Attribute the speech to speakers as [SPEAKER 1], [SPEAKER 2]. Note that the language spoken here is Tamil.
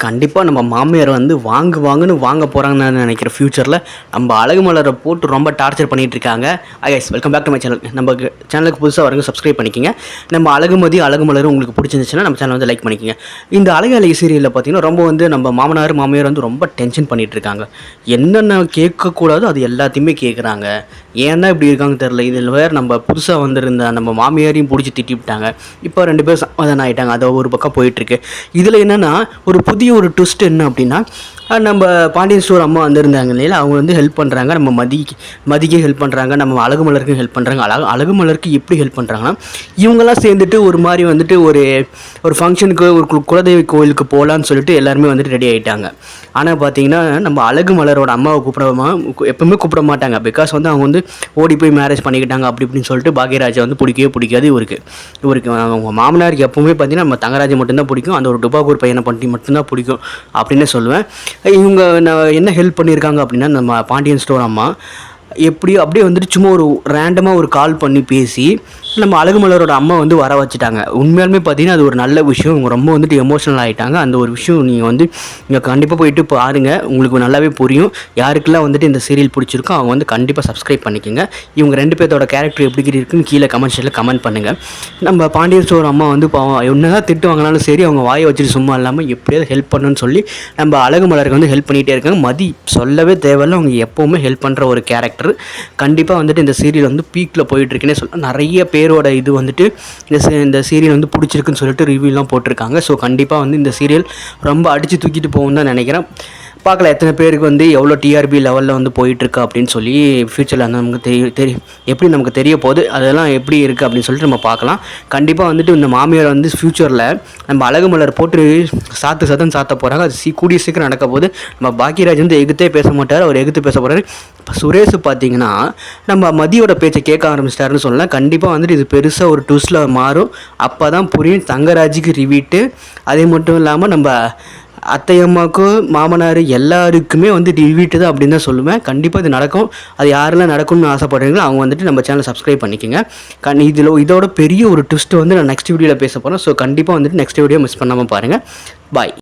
[SPEAKER 1] கண்டிப்பாக நம்ம மாமியார் வந்து வாங்குன்னு வாங்க போகிறாங்கன்னு நான் நினைக்கிறேன். ஃப்யூச்சரில் நம்ம அழகு மலரை போட்டு ரொம்ப டார்ச்சர் பண்ணிகிட்டு இருக்காங்க. Guys, welcome back to my channel. நம்ம சேனலுக்கு புதுசாக வரவங்க சப்ஸ்கிரைப் பண்ணிக்கோங்க. நம்ம அழகுமதி அழகு மலர் உங்களுக்கு பிடிச்சிருந்துச்சுன்னா நம்ம சேனல் வந்து லைக் பண்ணிக்கோங்க. இந்த அழகு அழகு சீரியலில் பார்த்தீங்கன்னா ரொம்ப வந்து நம்ம மாமியார் வந்து ரொம்ப டென்ஷன் பண்ணிகிட்டு இருக்காங்க. என்னென்ன கேட்கக்கூடாதோ அது எல்லாத்தையுமே கேட்குறாங்க. ஏன்னா இப்படி இருக்காங்க தெரில. இதில் வேறு நம்ம புதுசாக வந்திருந்த நம்ம மாமியாரையும் பிடிச்சி திட்டிவிட்டாங்க. இப்போ 2 பேர் சமாதானம் ஆகிட்டாங்க. அது ஒரு பக்கம் போயிட்டுருக்கு. இதில் என்னென்னா ஒரு புதிய ஒரு ட்விஸ்ட் என்ன அப்படின்னா, நம்ம பாண்டியன் ஸ்டோர் அம்மா வந்திருந்தாங்க இல்லையா, அவங்க வந்து ஹெல்ப் பண்ணுறாங்க. நம்ம மதிக்கு ஹெல்ப் பண்ணுறாங்க, நம்ம அழகு மலருக்கும் ஹெல்ப் பண்ணுறாங்க. அழகு மலருக்கு எப்படி ஹெல்ப் பண்ணுறாங்கன்னா, இவங்கெல்லாம் சேர்ந்துட்டு ஒரு மாதிரி வந்துட்டு ஒரு ஃபங்க்ஷனுக்கு ஒரு குலதெய்வ கோயிலுக்கு போகலான்னு சொல்லிட்டு எல்லாருமே வந்துட்டு ரெடி ஆகிட்டாங்க. ஆனால் பார்த்தீங்கன்னா நம்ம அழகு மலரோட அம்மாவை எப்பவுமே கூப்பிட மாட்டாங்க. பிகாஸ் வந்து அவங்க வந்து ஓடி போய் மேரேஜ் பண்ணிக்கிட்டாங்க அப்படி இப்படின்னு சொல்லிட்டு பாக்யராஜை வந்து பிடிக்காது இவருக்கு அவங்க மாமனாருக்கு எப்பவுமே பார்த்தீங்கன்னா நம்ம தங்கராஜை மட்டும்தான் பிடிக்கும். அந்த ஒரு டுபாகூர் பையனை பண்ணி மட்டும்தான் பிடிக்கும் அப்படின்னு சொல்லுவேன். இவங்க என்ன ஹெல்ப் பண்ணியிருக்காங்க அப்படின்னா, நம்ம பாண்டியன் ஸ்டோர் அம்மா அப்படியே வந்துட்டு சும்மா ஒரு ரேண்டமாக ஒரு கால் பண்ணி பேசி நம்ம அழகு மலரோட அம்மா வந்து வர வச்சுட்டாங்க. உண்மையாலுமே பார்த்தீங்கன்னா அது ஒரு நல்ல விஷயம். இவங்க ரொம்ப வந்துட்டு எமோஷனல் ஆகிட்டாங்க. அந்த ஒரு விஷயம் நீங்கள் கண்டிப்பாக போயிட்டு பாருங்கள், உங்களுக்கு நல்லாவே புரியும். யாருக்கெல்லாம் வந்துட்டு இந்த சீரியல் பிடிச்சிருக்கோ அவங்க வந்து கண்டிப்பாக சப்ஸ்கிரைப் பண்ணிக்கோங்க. இவங்க 2 பேர்த்தோட கேரக்டர் எப்படி இருக்குன்னு கீழே கமெண்ட் பண்ணுங்கள். நம்ம பாண்டியன் ஸ்டோர் அம்மா வந்து என்ன தான் திட்டு வாங்கினாலும் சரி, அவங்க வாயை வச்சுட்டு சும்மா இல்லாமல் எப்படியாவது ஹெல்ப் பண்ணணும்னு சொல்லி நம்ம அழகு மலருக்கு வந்து ஹெல்ப் பண்ணிகிட்டே இருக்காங்க. சொல்லவே தேவையில்லை, அவங்க எப்போவுமே ஹெல்ப் பண்ணுற ஒரு கேரக்டர். கண்டிப்பாக வந்துட்டு இந்த சீரியல் வந்து பீக்கில் போயிட்டுருக்குன்னே சொல்ல. நிறைய பேரோட இது வந்துட்டு இந்த சீரியல் வந்து பிடிச்சிருக்குன்னு சொல்லிட்டு ரிவ்யூலாம் போட்டிருக்காங்க. ஸோ கண்டிப்பாக வந்து இந்த சீரியல் ரொம்ப அடித்து தூக்கிட்டு போகும்னு தான் நினைக்கிறேன். பார்க்கலாம் எத்தனை பேருக்கு வந்து எவ்வளோ டிஆர்பி லெவலில் வந்து போயிட்டுருக்கு அப்படின்னு சொல்லி ஃப்யூச்சரில் வந்து நமக்கு தெரியும் எப்படி நமக்கு தெரிய போகுது, அதெல்லாம் எப்படி இருக்குது அப்படின்னு சொல்லிட்டு நம்ம பார்க்கலாம். கண்டிப்பாக வந்துட்டு இந்த மாமியார் வந்து ஃப்யூச்சரில் நம்ம அழகு மலர் போட்டு சாத்த போகிறாங்க. அது கூடிய சீக்கிரம் நடக்க போகுது. நம்ம பாக்யராஜ் வந்து எகுத்தே பேச மாட்டார், அவர் எகுத்து பேச போகிறாரு. சுரேஷ் பார்த்தீங்கன்னா நம்ம மதியோட பேச்சை கேட்க ஆரம்பிச்சிட்டாருன்னு சொல்லலாம். கண்டிப்பாக வந்துட்டு இது பெருசாக ஒரு ட்விஸ்ட்டில் மாறும். அப்போ தான் புரியும் தங்கராஜுக்கு ரிவீட்டு. அதே மட்டும் இல்லாமல் நம்ம அத்தையம்மாவுக்கும் மாமனார் எல்லாருக்குமே வந்து ரிவீட்டு தான் அப்படின்னு தான் சொல்லுவேன். கண்டிப்பாக இது நடக்கும். அது யாரெல்லாம் நடக்கும்னு ஆசைப்படுறீங்களோ அவங்க வந்துட்டு நம்ம சேனலை சப்ஸ்கிரைப் பண்ணிக்கோங்க. இதோட பெரிய ஒரு ட்விஸ்ட்டு வந்து நான் நெக்ஸ்ட் வீடியோவில் பேச போகிறேன். ஸோ கண்டிப்பாக வந்துட்டு நெக்ஸ்ட் வீடியோ மிஸ் பண்ணாமல் பாருங்கள். பாய்.